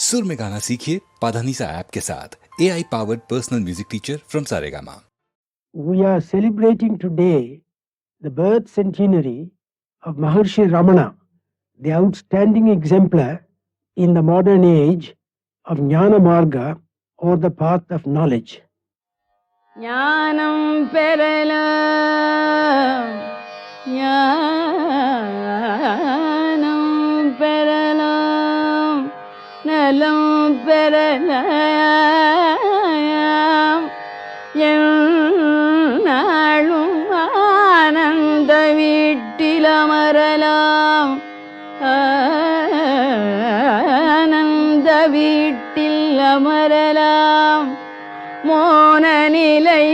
सुर में गाना सीखिए पाधानीसा ऐप के साथ, AI powered personal music teacher from Saregama. We are celebrating today the birth centenary of Maharishi Ramana, the outstanding exemplar in the modern age of Jnana Marga, or the path of knowledge. Jnanam peralam, Jnanam peralam, Nalam peralam, Yennalum Ananda Vittilamaralam, Ananda Vittilamaralam, Monanilai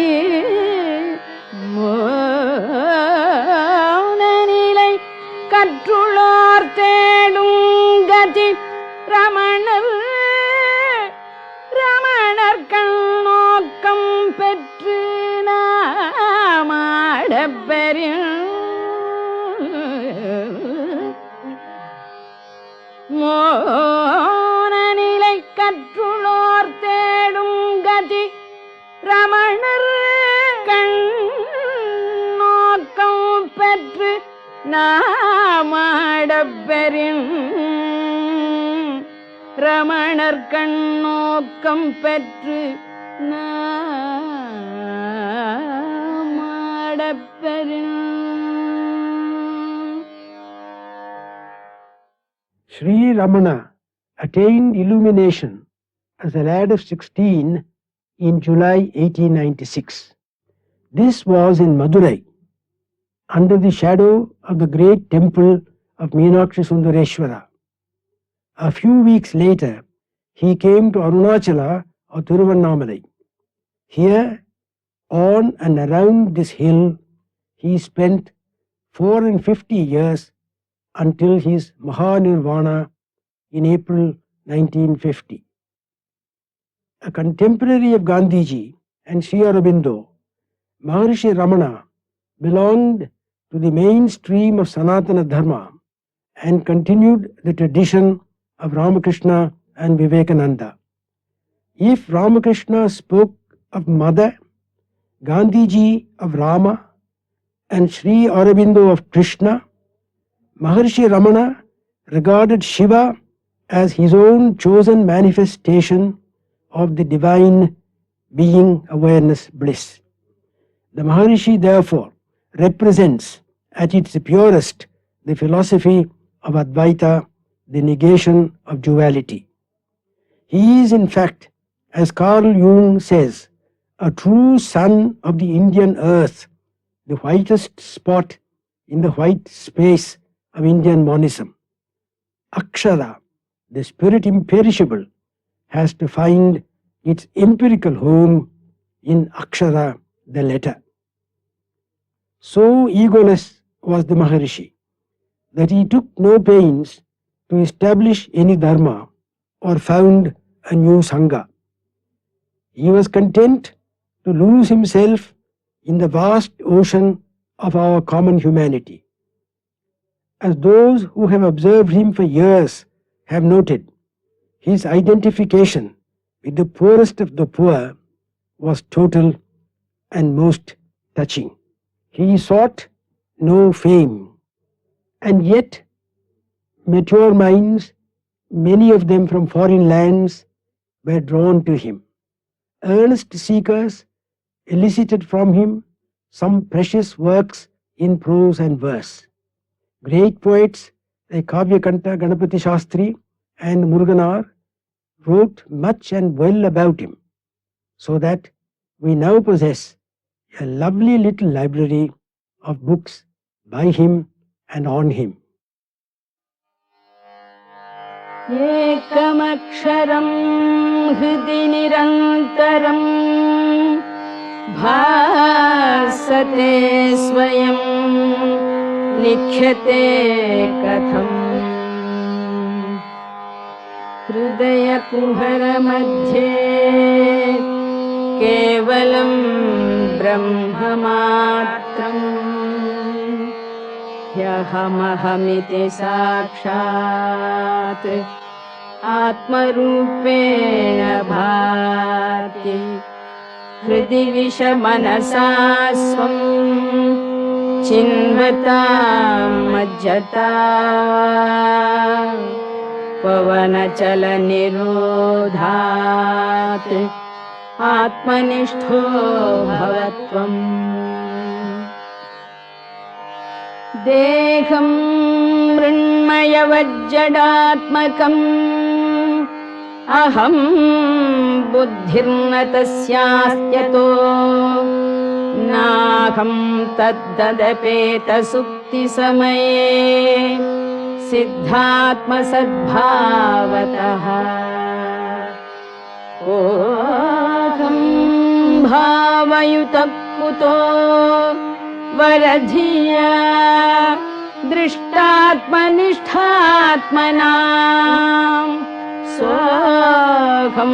Kattular Tedum Gati Ramanar Kannokam Petrina Madaperin Monanilai Kattular Tedum Gati Ramanar Kannokam Petru Namadapperin Ramanar Kannokam Petru Namadapperin. Sri Ramana attained illumination as a lad of 16 in July 1896. This was in Madurai, under the shadow of the great temple of Meenakshi Sundareshwara. A few weeks later, he came to Arunachala or Thiruvannamalai. Here, on and around this hill, he spent 450 years until his Mahanirvana in April 1950. A contemporary of Gandhiji and Sri Aurobindo, Maharishi Ramana belonged to the mainstream of Sanatana Dharma and continued the tradition of Ramakrishna and Vivekananda. If Ramakrishna spoke of Mother, Gandhiji of Rama, and Sri Aurobindo of Krishna, Maharishi Ramana regarded Shiva as his own chosen manifestation of the divine being awareness bliss. The Maharishi therefore represents at its purest the philosophy of Advaita, the negation of duality. He is in fact, as Carl Jung says, a true son of the Indian earth, the whitest spot in the white space of Indian monism. Akshara, the spirit imperishable, has to find its empirical home in Akshara, the letter. So egoless was the Maharishi that he took no pains to establish any dharma or found a new sangha. He was content to lose himself in the vast ocean of our common humanity. As those who have observed him for years have noted, his identification with the poorest of the poor was total and most touching. He sought no fame, and yet mature minds, many of them from foreign lands, were drawn to him. Earnest seekers elicited from him some precious works in prose and verse. Great poets like Kavyakanta, Ganapati Shastri and Muruganar wrote much and well about him, so that we now possess a lovely little library of books by him and on him. Ekamaksharam hridi nirantaram bhasate swayam likhyate katham hridaya kuhara madhye kevalam brahmamatram hyahamaham iti sakshat आत्मरूपेण भाति हृदि विषमनसा स्वं चिन्वतां मज्जता पवनचलनिरोधात् आत्मनिष्ठो भवत्वम् देहं मृण्मयवज्जडात्मकम् अहं बुद्धिर्न तस्यास्त्यतो नाहं तद्ददपेतसुक्तिसमये सिद्धात्मसद्भावतः ओहं भावयुतः कुतो वरधिया दृष्टात्मनिष्ठात्मना सोऽहं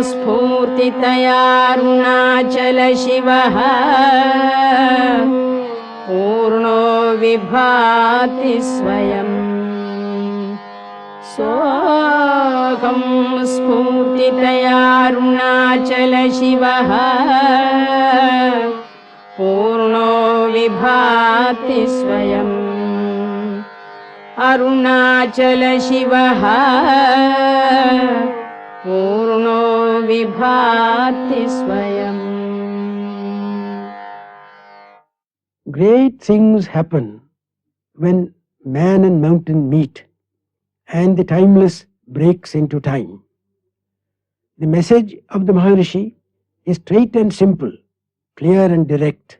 स्फूर्तितयारुणाचलशिवः पूर्णो विभाति स्वयम् सोऽहं स्फूर्तितयारुणाचलशिवः पूर्णो विभाति स्वयम् अरुणाचलशिवः पूर्णो विभाति स्वयम्. Great things happen when man and mountain meet and the timeless breaks into time. The message of the Maharishi is straight and simple, clear and direct.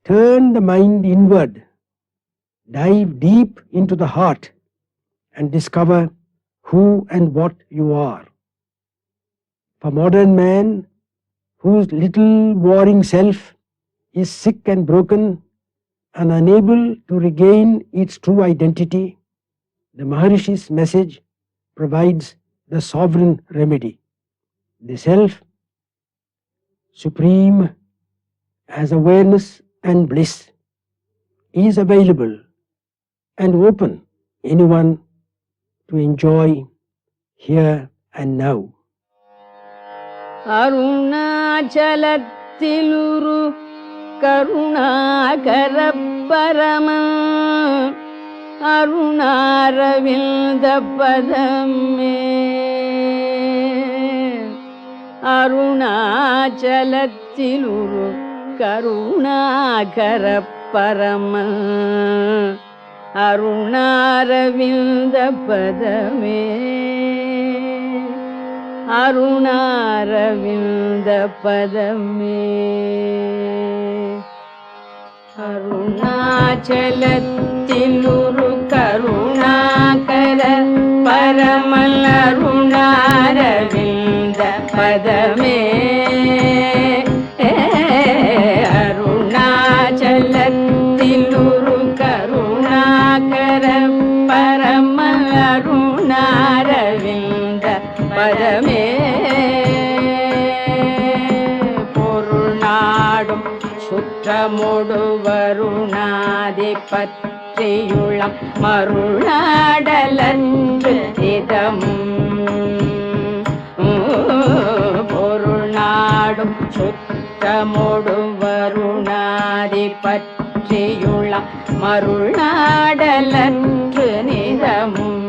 Turn the mind inward, dive deep into the heart and discover who and what you are. For modern man, whose little warring self is sick and broken and unable to regain its true identity, the Maharishi's message provides the sovereign remedy. The self, supreme as awareness and bliss, is available and open anyone to enjoy here and now. அருணாச்சலத்திலுரு Karunakara பரம அருணாரவிந்த பதமே அருணாச்சலத்திலுரு கருணாகர பரம அருணாரவிந்த பதமே அருணாரவிந்த பதமே அருணாச்சலத்திலுரு கருணாகர பரமல் அருணாரவிந்த பதமே அருணாச்சலத்திலுரு கருணாகர பரமல் அருணாரவிந்த பதமே பொருநாடும் சுற்றமொடு வருணாதிபத்தியுளம் மருளாடலன்று இதமும் பொருநாடும் சுற்றமொடு வருணாதிபத்தியுளம் மருளாடலன்று நிதமும்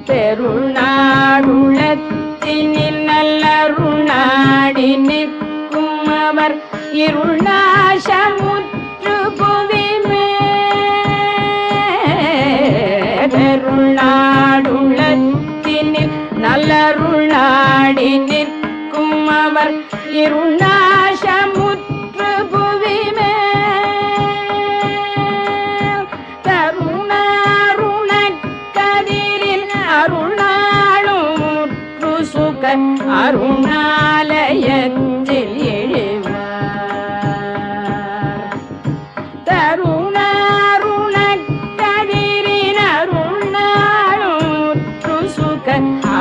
பெருநாடுளத்தினில் நல்லருணாடி நிற்கும் அவர் இருள்நாசமுற்று புவிமே பெருநாடுளத்தினில் நல்லருணாடி நிற்கும் அவர் இருள்நாசமுற்று புவிமே அருணாலயத்தில் எழுவார் தருணாருணக்கதிரின் அருணாளுற்று சுக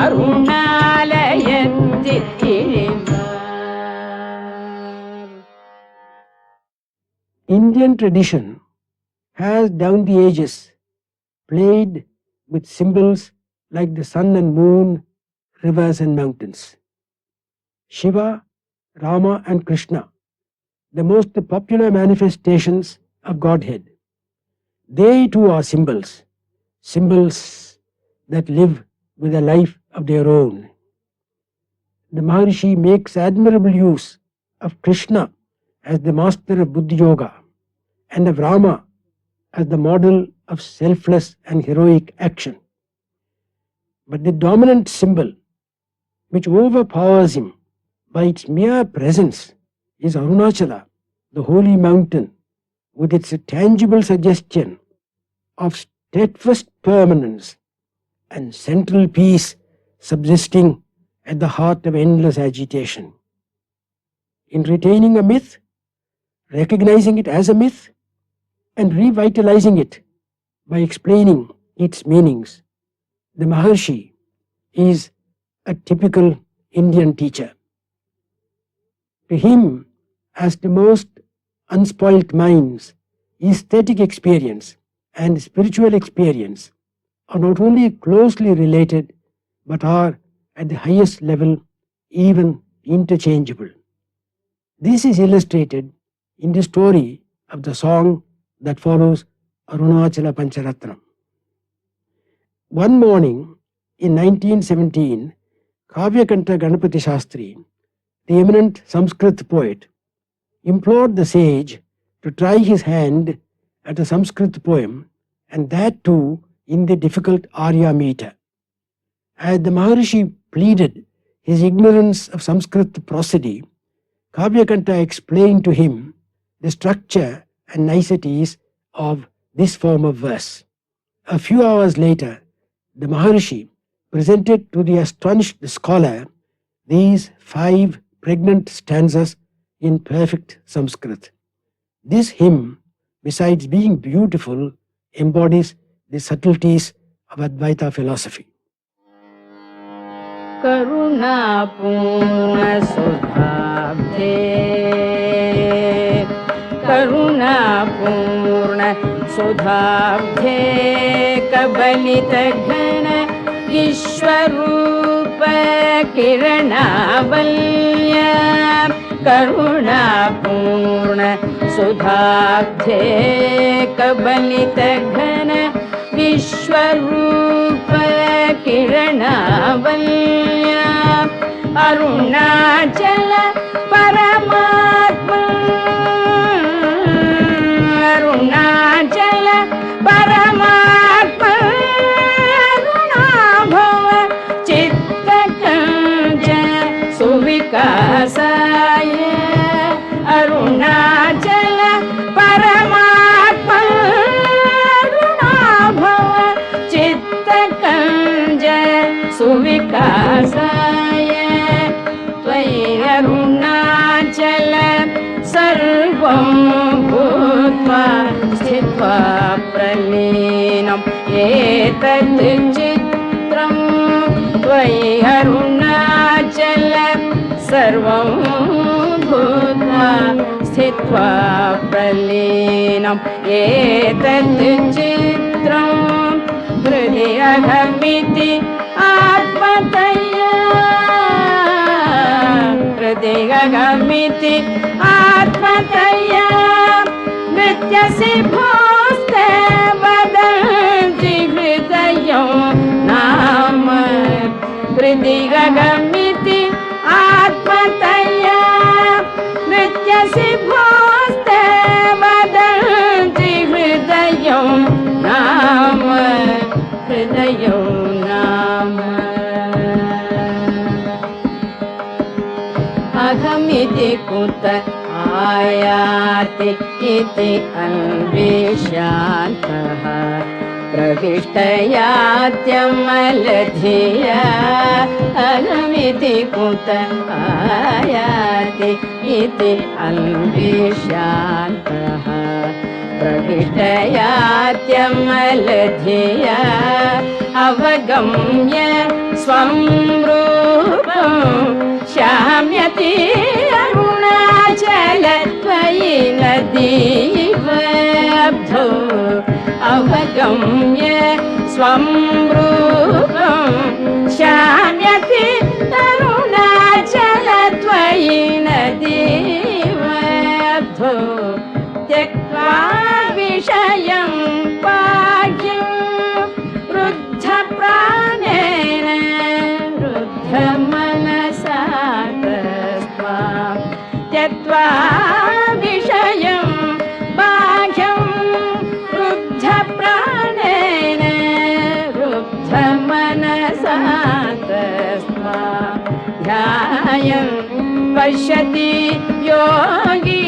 அருணாலயத்தில் எழுவார். Indian tradition has down the ages played with symbols like the sun and moon, rivers and mountains. Shiva, Rama and Krishna, the most popular manifestations of Godhead. They too are symbols, symbols that live with a life of their own. The Maharishi makes admirable use of Krishna as the master of Buddha Yoga and of Rama as the model of selfless and heroic action. But the dominant symbol which overpowers him by its mere presence is Arunachala, the holy mountain, with its tangible suggestion of steadfast permanence and central peace subsisting at the heart of endless agitation. In retaining a myth, recognizing it as a myth, and revitalizing it by explaining its meanings, the Maharshi is a typical Indian teacher. To him, as to most unspoilt minds, aesthetic experience and spiritual experience are not only closely related but are at the highest level even interchangeable. This is illustrated in the story of the song that follows Arunachala Pancharatnam. One morning in 1917, Kavyakanta Ganapati Shastri, the eminent Sanskrit poet, implored the sage to try his hand at a Sanskrit poem, and that too in the difficult Arya meter. As the Maharishi pleaded his ignorance of Sanskrit prosody, Kavyakanta explained to him the structure and niceties of this form of verse. A few hours later, the Maharishi presented to the astonished scholar these 5 pregnant stanzas in perfect Sanskrit. This hymn, besides being beautiful, embodies the subtleties of Advaita philosophy. Karuna Purna Sudhabde, Karuna Purna Sudhabde, Kabalita Ghana Vishwarupa Kiranavalya, Karuna Purna Sudhabde, Kabalita Ghana Vishwarupa Kiranavalya, Arunachala Paramatma, Arunachala Paramatma, Arunabhava Chittakanja Suvikasaya, Arunachala Paramatma, Arunabhava Chittakanja Suvikasaya, Tvai Arunachala Sarvam Bhutva Sthitva Pralinam Etat Chitram, Tvai Arunachala Sarvam Bhutva Sthitva Pralinam Etat Chitram, Hridayamiti Atmataya, Hridayamiti Atmataya, Nityasi Bhoste Vadanti Hridayam Nama, Hridayamiti Atmataya, Nityasi Bhoste Vadanti Hridayam Nama, Hridayam Nama. Ahamiti Kuta Ayati Iti Anvishantaha, Pravishtayatyamaladhiya, Ahamiti Kuta Ayati Iti Anvishantaha, Pravishtayatyamaladhiya, Avagamya Swam Rupam Shamyati Arunachala Tvai Nadivabdho, अवगम्य स्वं रूपं शाम्यति अरुणाचलत्वयि नदीवद्धो त्यक्त्वा विषयं पाह्यं रुद्धप्राणेन रुद्धमनसा तस्त्वां त्यक्त्वा विषयं बाह्यं रुद्धप्राणेन रुद्धमनसा तस्त्वां ध्यायन् पश्यति योगी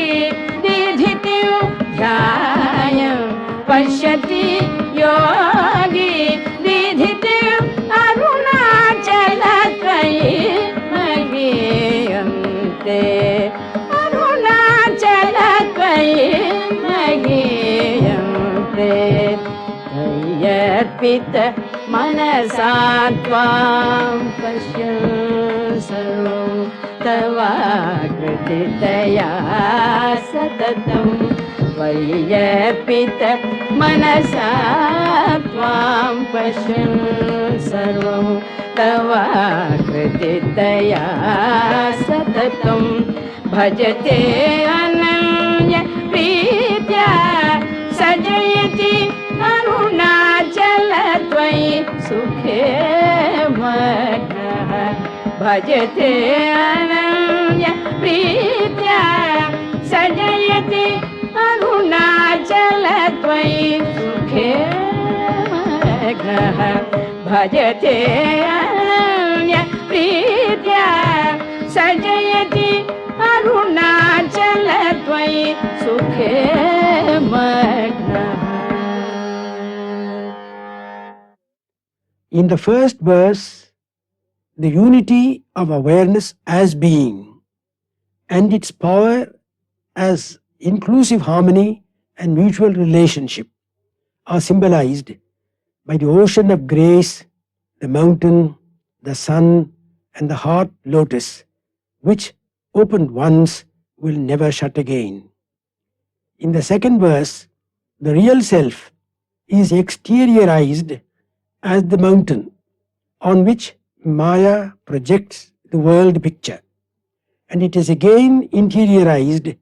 दिधितिं ध्यायन् पश्यति योगी दिधितिम् अरुणाचलत्वयि महीयन्ते अरुणाचलत्वयि महीयन्ते यर्पित मनसा त्वां पश्यन् सर्वं तवाकृतितया सततं त्वय्यर्पित मनसा त्वां पश्यन् सर्वं तवाकृतितया सततं भजते अनन्य प्रीत्या सजयति अरुणाचलत्वयि सुखे मग्नः भजते अनन्य प्रीत्या सजयति अरुणाचलत्वयि सुखे मग्नः भजते अनन्य प्रीत्या सजयति अरुणाचलत्वयि सुखे मग्नः. In the first verse, the unity of awareness as being and its power as inclusive harmony and mutual relationship are symbolized by the ocean of grace, the mountain, the sun, and the heart lotus, which opened once will never shut again. In the second verse, the real self is exteriorized as the mountain on which Maya projects the world picture, and it is again interiorized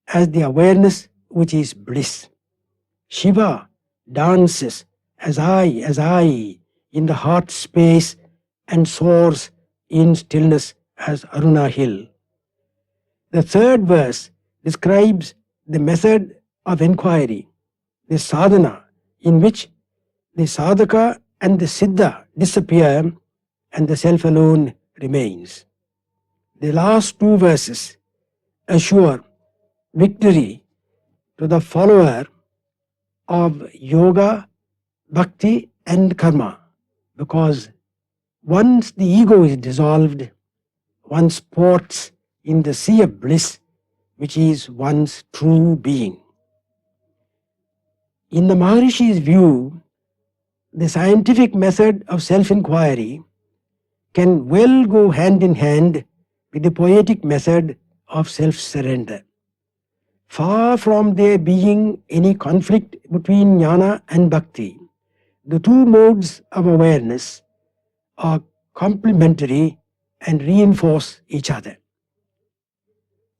as the awareness which is bliss. Shiva dances as I in the heart space and soars in stillness as Aruna Hill. The third verse describes the method of inquiry, the sadhana, in which the sadhaka and the siddha disappear and the self alone remains. The last two verses assure victory to the follower of yoga, bhakti and karma, because once the ego is dissolved, one sports in the sea of bliss, which is one's true being. In the Maharishi's view, the scientific method of self-inquiry can well go hand in hand with the poetic method of self-surrender. Far from there being any conflict between jnana and bhakti, the two modes of awareness are complementary and reinforce each other.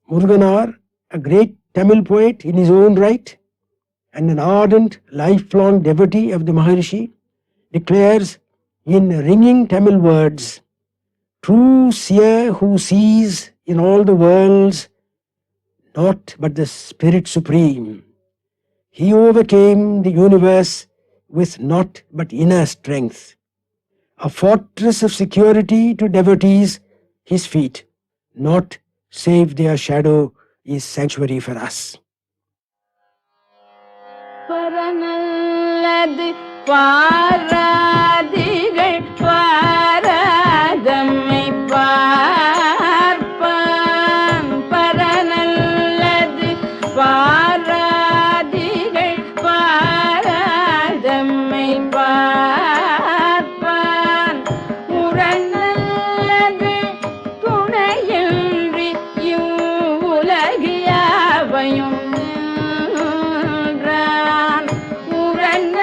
Muruganar, a great Tamil poet in his own right and an ardent lifelong devotee of the Maharishi, declares in ringing Tamil words, "True seer who sees in all the worlds naught but the Spirit Supreme, he overcame the universe with naught but inner strength, a fortress of security to devotees, his feet, naught save their shadow is sanctuary for us." பரநல்லது பாராதிகள் பாராதம்மை பார்ப்பான் பரநல்லது பாராதிகள் பாராதம்மை பார்ப்பான் முரணல்லது துணையின்றி இவ்வுலகியாவையும் முரண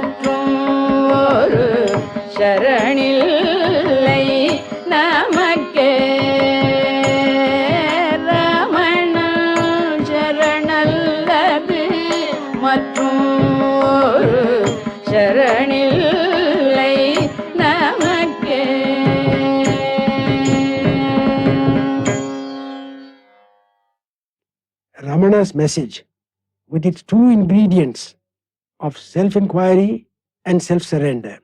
மற்றும் ஒரு சரணில்லை நமக்கே. ரமண சரணல்லது மற்றும் ஒரு சரணில்லை நமக்கே. Ramana's message, with its two ingredients of self-inquiry and self-surrender,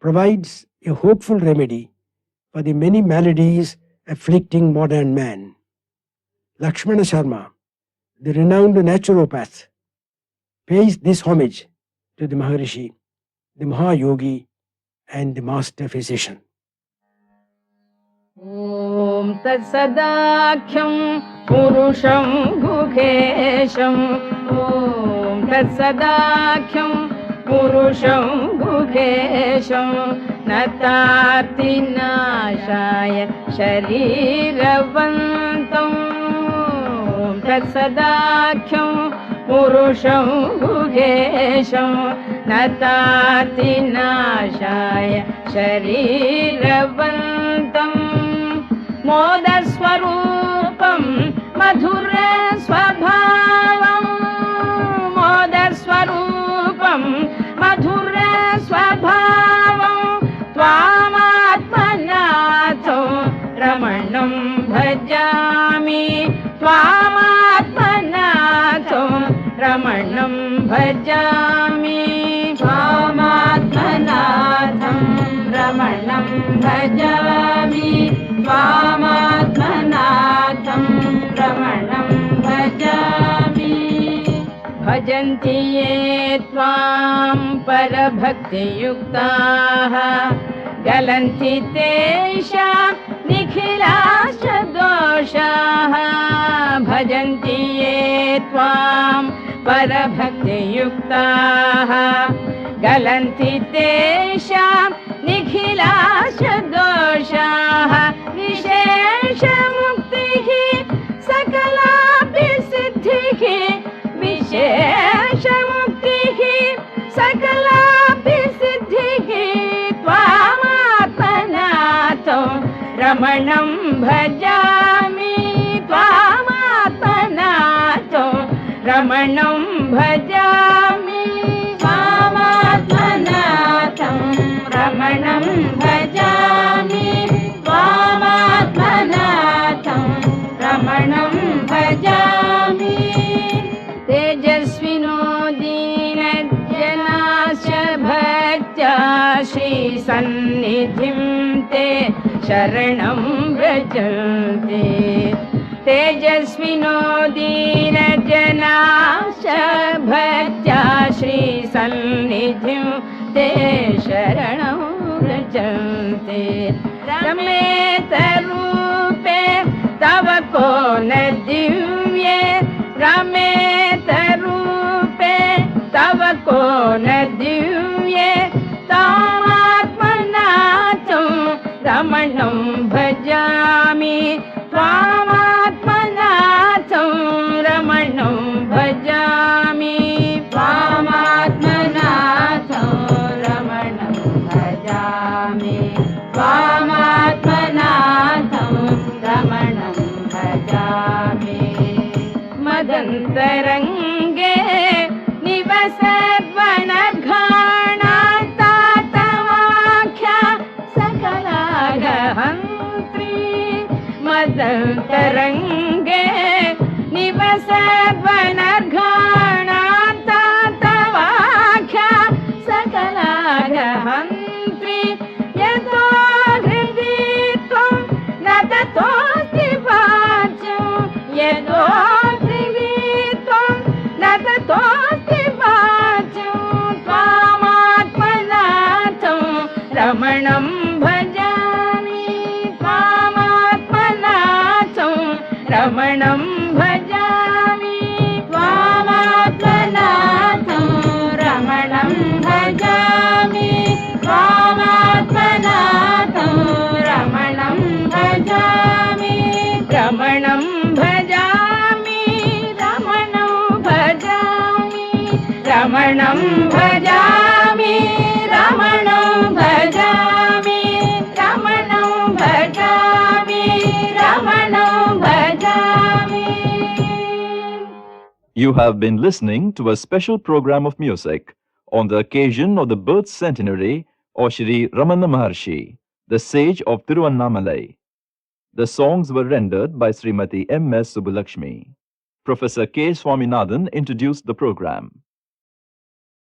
provides a hopeful remedy for the many maladies afflicting modern man. Lakshmana Sharma, the renowned naturopath, pays this homage to the Maharishi, the Mahayogi, and the Master Physician. ॐ तत्सदाख्यं पुरुषं गुहेशं. ॐ तत्सदाख्यं पुरुषं गुहेशं. नतार्तिनाशाय शरीरवन्तं. ॐ तत्सदाख्यं पुरुषं गुहेशं. नतार्तिनाशाय शरीरवन्तं. मोदस्वरूपं मधुरस्वभावं. मोदस्वरूपं मधुरस्वभावं. त्वामात्मनाथो रमणं भजामि. त्वामात्मनाथो रमणं भजामि. त्वामात्मनाथं रमणं भजामि. त्वामात्मनाथं रमणं भजामि. भजन्ति ये त्वां परभक्तियुक्ताः. गलन्ति तेषां निखिलाश्च दोषाः. भजन्ति ये त्वां परभक्तियुक्ताः. गलन्ति तेषां निखिलाश्च दोषाः. विशेषमुक्तिः सकलापि सिद्धिः. विशेषमुक्तिः सकलापि सिद्धिः. त्वामात्मनाथो रमणं भजामि. त्वामात्मनाथो रमणं भजामि. त्वामात्मनाथं रमणं भजामि. त्वामात्मनाथं रमणं भजामि. तेजस्विनो दीनजनाश्च भक्त्या श्रीसन्निधिं ते शरणं व्रजन्ते. तेजस्विनो दीनजनाश्च भक्त्या श्रीसन्निधिं ते शरणं व्रजन्ते. रमेतरूपे तव को न दिव्ये. रमेतरूपे तव को न दिव्ये. त्वामात्मनाथं रमणं भजामि. त्वामात्मनाथं रमणं भजामि. त्वामात्मनाथं रमणं भजामि. त्वामात्मनाथं रमणं भजामि. मदन्तरङ्गे निवसद्वनघाणातातवाख्या सकलागहन्त्री. मदन्तरङ्गे निवसद्वनघाणातातवाख्या सकलागहन्त्री. यतो हृदि त्वं न ततोऽस्ति वाच्यं. यतो हृदि त्वं न ततोऽस्ति वाच्यं. त्वामात्मनाथं रमणं भजामि. त्वामात्मनाथं रमणं भजामि. त्वामात्मनाथं रमणं भजामि. त्वामात्मनाथं रमणं भजामि. रमणं भजामि. रमणं भजामि. रमणं भजामि. You have been listening to a special program of music on the occasion of the birth centenary of Sri Ramana Maharshi, the sage of Tiruvannamalai. The songs were rendered by Srimati M.S. Subbulakshmi. Professor K. Swaminathan introduced the program.